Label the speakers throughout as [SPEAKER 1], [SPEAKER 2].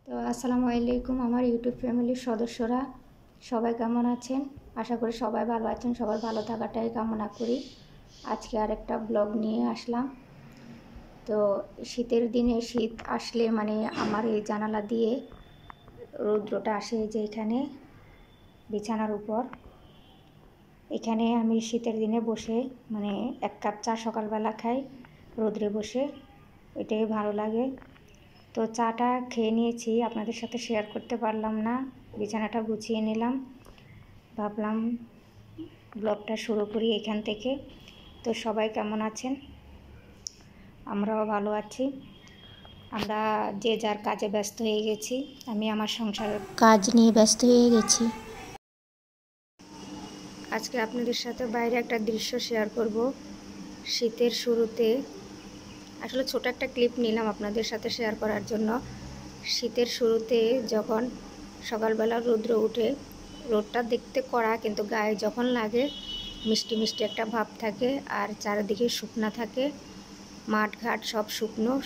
[SPEAKER 1] তো আসসালামু আলাইকুম আমার ইউটিউব ফ্যামিলির সদস্যরা সবাই কেমন আছেন? আশা করি সবাই ভালো আছেন। সবার ভালো থাকাটাই কামনা করি। আজকে আরেকটা ব্লগ নিয়ে আসলাম। তো শীতের দিনে শীত আসলে মানে আমার এই জানালা দিয়ে রৌদ্রটা আসে যে এখানে বিছানার উপর। এখানে আমি শীতের দিনে বসে মানে এক কাপ চা সকালবেলা খাই রৌদ্রে বসে, এটাই ভালো লাগে। তো চাটা খেয়ে নিয়েছি, আপনাদের সাথে শেয়ার করতে পারলাম না। বিছানাটা গুছিয়ে নিলাম, ভাবলাম ব্লগটা শুরু করি এখান থেকে। তো সবাই কেমন আছেন? আমরাও ভালো আছি। আমরা যে যার কাজে ব্যস্ত হয়ে গেছি। আমি আমার সংসারের কাজ নিয়ে ব্যস্ত হয়ে গেছি। আজকে আপনাদের সাথে বাইরে একটা দৃশ্য শেয়ার করব। শীতের শুরুতে আসলে ছোট একটা ক্লিপ নিলাম আপনাদের সাথে শেয়ার করার জন্য। শীতের শুরুতে যখন সকালবেলা রৌদ্র উঠে, রোদটা দেখতে কড়া কিন্তু গায়ে যখন লাগে মিষ্টি মিষ্টি একটা ভাব থাকে, আর চারিদিকে শুকনা থাকে, মাঠ ঘাট সব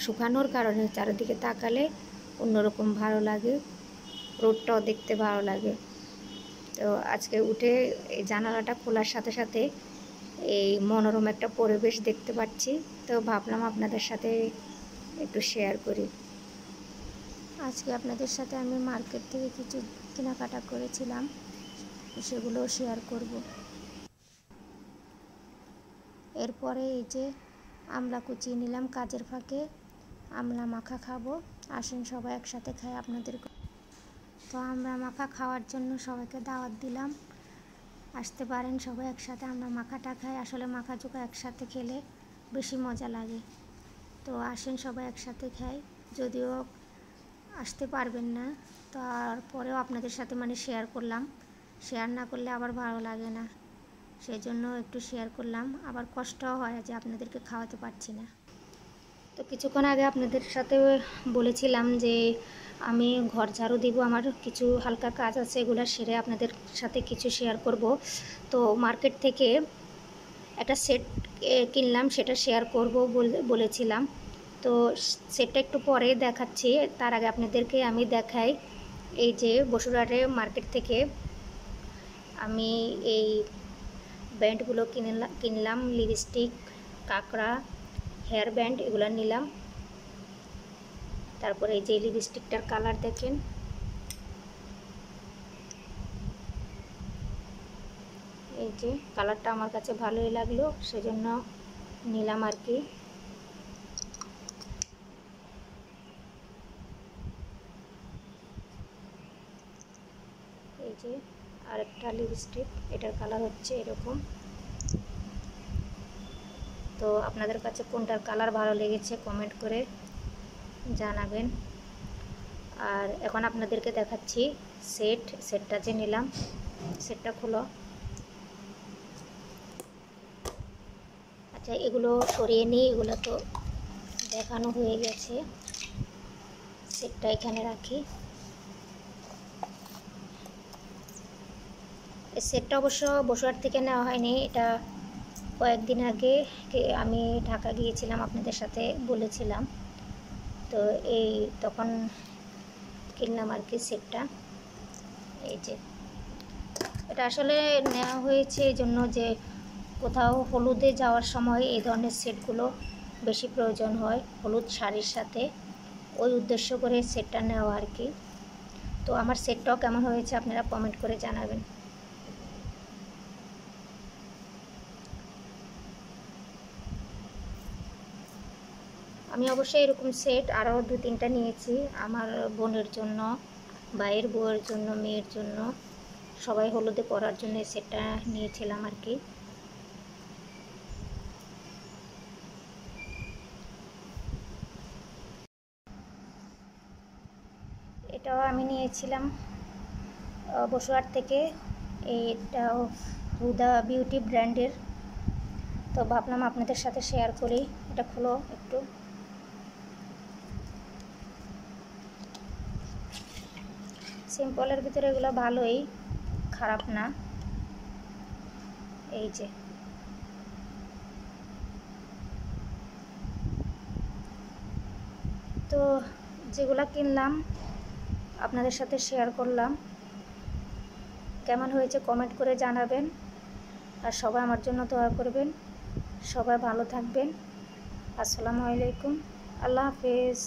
[SPEAKER 1] শুকানোর কারণে চারিদিকে তাকালে অন্যরকম ভালো লাগে, রোদটাও দেখতে ভালো লাগে। তো আজকে উঠে এই জানালাটা খোলার সাথে সাথে এই মনোরম একটা পরিবেশ দেখতে পাচ্ছি। তো ভাবলাম আপনাদের সাথে একটু শেয়ার করি। আজকে আপনাদের সাথে আমি মার্কেট থেকে কিছু কেনাকাটা করেছিলাম, সেগুলো শেয়ার করব। এরপরে এই যে আমলা কুচিয়ে নিলাম কাজের ফাঁকে, আমলা মাখা খাবো। আসেন সবাই একসাথে খাই আপনাদের। তো আমলা মাখা খাওয়ার জন্য সবাইকে দাওয়াত দিলাম, আসতে পারেন সবাই একসাথে আমরা মাখাটা খাই। আসলে মাখা চোখা একসাথে খেলে বেশি মজা লাগে। তো আসেন সবাই একসাথে খাই। যদিও আসতে পারবেন না, তারপরেও আপনাদের সাথে মানে শেয়ার করলাম। শেয়ার না করলে আবার ভালো লাগে না, সেই জন্য একটু শেয়ার করলাম। আবার কষ্টও হয় যে আপনাদেরকে খাওয়াতে পারছি না। তো কিছুক্ষণ আগে আপনাদের সাথে বলেছিলাম যে আমি ঘর ঝাড়ু দিব, আমার কিছু হালকা কাজ আছে, এগুলো সেরে আপনাদের সাথে কিছু শেয়ার করব। তো মার্কেট থেকে একটা সেট কিনলাম, সেটা শেয়ার করব বলেছিলাম। তো সেটটা একটু পরে দেখাচ্ছি, তার আগে আপনাদেরকে আমি দেখাই। এই যে বসুরহাটে মার্কেট থেকে আমি এই ব্যান্ডগুলো কিনলাম, লিপস্টিক, কাঁকড়া, হেয়ার ব্যান্ড এগুলো নিলাম। তারপরে এই যে লিপস্টিকটার কালার দেখেন, এই যে কালারটা আমার কাছে ভালোই লাগলো, সেজন্য নিলাম আর কি। এই যে আরেকটা লিপস্টিক, এটার কালার হচ্ছে এরকম। তো আপনাদের কাছে কোনটার কালার ভালো লেগেছে কমেন্ট করে জানাবেন। আর এখন আপনাদেরকে দেখাচ্ছি সেটটা যে নিলাম। সেটটা খুলো। আচ্ছা, এগুলো সরিয়ে নিই, এগুলো তো দেখানো হয়ে গেছে। সেটটা এখানে রাখি। এই সেটটা অবশ্য বসুরহাট থেকে নেওয়া হয়নি, এটা কয়েকদিন আগে আমি ঢাকা গিয়েছিলাম, আপনাদের সাথে বলেছিলাম। তো এই তখন কিনলাম আর কি সেটটা। এই যে এটা আসলে নেওয়া হয়েছে এই জন্য যে কোথাও হলুদে যাওয়ার সময় এই ধরনের সেটগুলো বেশি প্রয়োজন হয়, হলুদ শাড়ির সাথে, ওই উদ্দেশ্য করে সেটটা নেওয়া আর কি। তো আমার সেটটাও কেমন হয়েছে আপনারা কমেন্ট করে জানাবেন। আমি অবশ্যই এরকম সেট আরও 2-3টা নিয়েছি, আমার বোনের জন্য, ভাইয়ের বউয়ের জন্য, মেয়ের জন্য, সবাই হলুদে পরার জন্য এই সেটটা নিয়েছিলাম আর কি। এটাও আমি নিয়েছিলাম বসুরহাট থেকে, এটাও হুদা বিউটি ব্র্যান্ডের। তো ভাবলাম আপনাদের সাথে শেয়ার করি। এটা খুলো একটু। সিম্পলের ভিতরে এগুলো ভালোই, খারাপ না। এই যে তো যেগুলো কিনলাম আপনাদের সাথে শেয়ার করলাম। কেমন হয়েছে কমেন্ট করে জানাবেন, আর সবাই আমার জন্য দোয়া করবেন। সবাই ভালো থাকবেন। আসসালামু আলাইকুম, আল্লাহ হাফেজ।